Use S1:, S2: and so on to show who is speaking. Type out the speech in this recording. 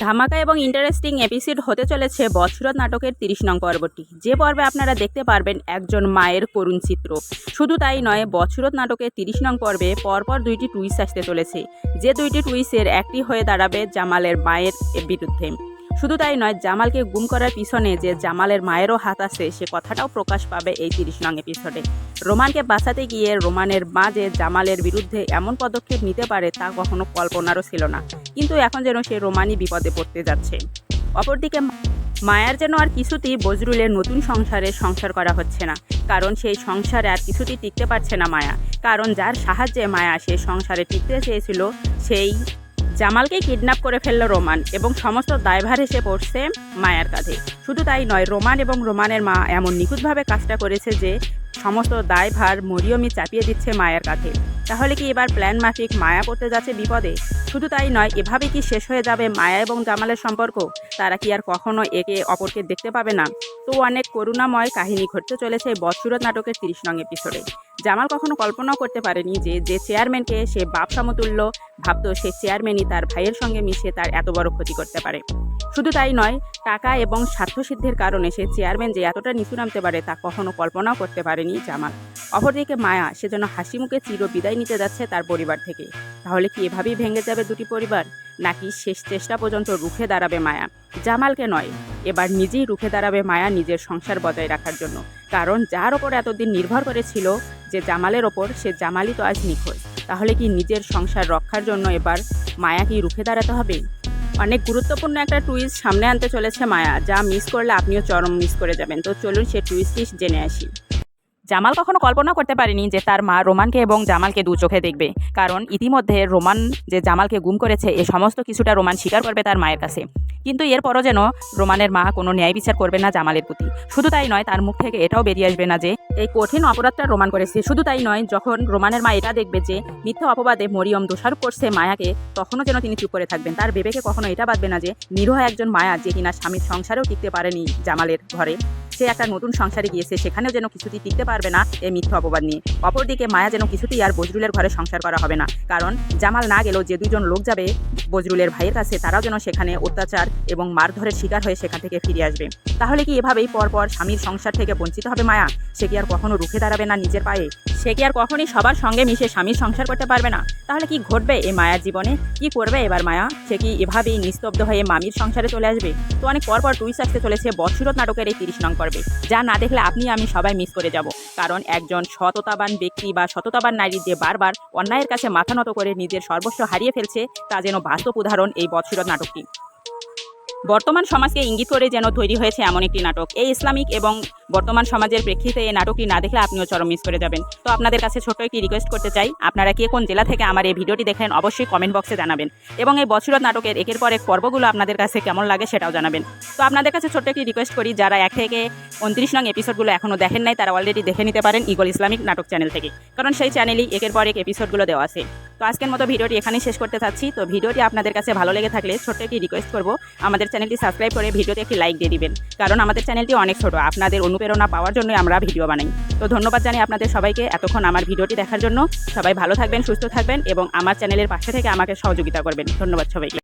S1: ধামাকা এবং interesting episode হতে চলেছে বছরত নাটকের ৩০ নং পর্বটি, যে পর্বে আপনারা দেখতে পারবেন একজন মায়ের করুণ চিত্র। শুধু তাই নয়, বছরত নাটকের ৩০ নং পর্বে পরপর দুইটি টুইস্ট আসতে চলেছে, যে দুইটি টুইস্টের একটি হয়ে দাঁড়াবে জামালের মায়ের বিরুদ্ধে। শুধু তাই নয়, জামালকে গুম করার পিছনে যে জামালের মায়েরও হাত আছে সে কথাটাও প্রকাশ পাবে এই ৩০ নং এপিসোডে। রোমানকে বাঁচাতে গিয়ে রোমানের মা যে জামালের বিরুদ্ধে এমন পদক্ষেপ নিতে পারে তা কখনো কল্পনারও ছিল না, কিন্তু এখন যেন সে রোমানই বিপদে পড়তে যাচ্ছে। অপরদিকে মায়ার যেন আর কিছুতেই বজরুলের নতুন সংসারে সংসার করা হচ্ছে না, কারণ সেই সংসারে আর কিছুতেই টিকতে পারছে না মায়া। কারণ যার সাহায্যে মায়া সেই সংসারে টিকতে চেয়েছিল সেই জামালকে কিডন্যাপ করে ফেলল রোমান, এবং সমস্ত দায়ভার এসে পড়ছে মায়ার কাঁধে। শুধু তাই নয়, রোমান এবং রোমানের মা এমন নিখুঁতভাবে কাজটা করেছে যে সমস্ত দায়ভার মরিয়মই চাপিয়ে দিচ্ছে মায়ের কাঁধে। তাহলে কি এবার প্ল্যান মাফিক মায়া পড়তে যাচ্ছে বিপদে? শুধু তাই নয়, এভাবে কি শেষ হয়ে যাবে মায়া এবং জামালের সম্পর্ক? তারা কি আর কখনো একে অপরকে দেখতে পাবে না? তো অনেক করুণাময় কাহিনী ঘটতে চলেছে বছরত নাটকের ৩০ নং এপিসোডে। জামাল কখনো কল্পনাও করতে পারেনি যে চেয়ারম্যানকে সে বাপ সমতুল্য ভাবত, সে চেয়ারম্যানই তার ভাইয়ের সঙ্গে মিশে তার এত বড় ক্ষতি করতে পারে। শুধু তাই নয়, টাকা এবং স্বার্থসিদ্ধির কারণে সে চেয়ারম্যান যে এতটা নিচু নামতে পারে তা কখনো কল্পনাও করতে পারেনি জামাল। অপরদিকে মায়া, সে যেন হাসি মুখে চির বিদায় নিতে যাচ্ছে তার পরিবার থেকে। তাহলে কি এভাবেই ভেঙে যাবে দুটি পরিবার, নাকি শেষ চেষ্টা পর্যন্ত রুখে দাঁড়াবে মায়া? জামালকে নয়, এবার নিজেই রুখে দাঁড়াবে মায়া নিজের সংসার বজায় রাখার জন্য। কারণ যার ওপর এতদিন নির্ভর করেছিল যে জামালের ওপর, সে জামালই তো আজ নিখোঁজ। তাহলে কি নিজের সংসার রক্ষার জন্য এবার মায়াকেই রুখে দাঁড়াতে হবে? অনেক গুরুত্বপূর্ণ একটা টুইস্ট সামনে আনতে চলেছে মায়া, যা মিস করলে আপনিও চরম মিস করে যাবেন। তো চলুন সে টুইস্টটি জেনে আসি। জামাল কখনো কল্পনা করতে পারেনি যে তার মা রোমানকে এবং জামালকে দু চোখে দেখবে, কারণ ইতিমধ্যে রোমান যে জামালকে গুম করেছে এ সমস্ত কিছুটা রোমান স্বীকার করবে তার মায়ের কাছে। কিন্তু এরপরও যেন রোমানের মা কোনো ন্যায় বিচার করবে না জামালের প্রতি। শুধু তাই নয়, তার মুখ থেকে এটাও বেরিয়ে আসবে না যে এই কঠিন অপরাধটা রোমান করেছে। শুধু তাই নয়, যখন রোমানের মা এটা দেখবে যে মিথ্যা অপবাদে মরিয়ম দোষারোপ করছে মায়াকে, তখনও যেন তিনি চুপ করে থাকবেন। তার বিবেকে কখনো এটা বাঁধবে না যে নিরীহ একজন মায়া, যে কিনা স্বামীর সংসারেও টিকতে পারেনি জামালের ঘরে, সে একটা নতুন সংসারে গিয়েছে, সেখানেও যেন কিছুতেই টিকতে পারবে না এই মিথ্যা অপবাদ নিয়ে। অপরদিকে মায়া যেন কিছুতেই আর বজরুলের ঘরে সংসার করা হবে না, কারণ জামাল না গেলেও যে দুজন লোক যাবে বজরুলের ভাইয়ের কাছে, তারাও যেন সেখানে অত্যাচার এবং মারধরের শিকার হয়ে সেখান থেকে ফিরে আসবে। তাহলে কি এভাবেই পরপর স্বামীর সংসার থেকে বঞ্চিত হবে মায়া? সে কি আর কখনো রুখে দাঁড়াবে না নিজের পায়ে? সে কি আর কখনই সবার সঙ্গে মিশে স্বামীর সংসার করতে পারবে না? তাহলে কি ঘটবে এই মায়ার জীবনে? কি করবে এবার মায়া? সে কি এভাবেই নিস্তব্ধ হয়ে মামির সংসারে চলে আসবে? তো অনেক পরপর টুইস্ট আসতে চলেছে বছরত নাটকের এই ৩০ নং পর্বে, যা না দেখলে আপনি আমি সবাই মিস করে যাব। কারণ একজন সততাবান ব্যক্তি বা সততাবান নারী যে বারবার অন্যায়ের কাছে মাথা নত করে নিজের সর্বস্ব হারিয়ে ফেলছে, তা যেন বাস্তব উদাহরণ এই বছরত নাটকটি। বর্তমান সমাজকে ইঙ্গিত করে যেন তৈরি হয়েছে এমন একটি নাটক। এই ইসলামিক এবং বর্তমান সমাজের প্রেক্ষিতে এই নাটকটি না দেখলে আপনিও চরম মিস করে যাবেন। তো আপনাদের কাছে ছোট্ট একটি রিকোয়েস্ট করতে চাই, আপনারা কে কোন জেলা থেকে আমার এই ভিডিওটি দেখেন অবশ্যই কমেন্ট বক্সে জানাবেন, এবং এই বছরত নাটকের একের পর এক পর্বগুলো আপনাদের কাছে কেমন লাগে সেটাও জানাবেন। তো আপনাদের কাছে ছোট্ট একটি রিকোয়েস্ট করি, যারা 1 থেকে 29 নং এপিসোডগুলো এখনও দেখেন নাই তারা অলরেডি দেখে নিতে পারেন ইগল ইসলামিক নাটক চ্যানেল থেকে, কারণ সেই চ্যানেলেই একের পর এক এপিসোডগুলো দেওয়া আছে। তো আজকের মতো ভিডিওটি এখানেই শেষ করতে চাচ্ছি। তো ভিডিওটি আপনাদের কাছে ভালো লেগে থাকলে ছোট্ট একটি রিকোয়েস্ট করব, আমাদের চ্যানেলটি সাবস্ক্রাইব করে ভিডিওতে একটি লাইক দিয়ে দিবেন, কারণ আমাদের চ্যানেলটি অনেক ছোট, আপনাদের অনুপ্রেরণা পাওয়ার জন্যই আমরা ভিডিও বানাই। তো ধন্যবাদ জানাই আপনাদের সবাইকে এতক্ষণ আমার ভিডিওটি দেখার জন্য। সবাই ভালো থাকবেন, সুস্থ থাকবেন, এবং আমার চ্যানেলের পাশে থেকে আমাকে সহযোগিতা করবেন। ধন্যবাদ সবাইকে।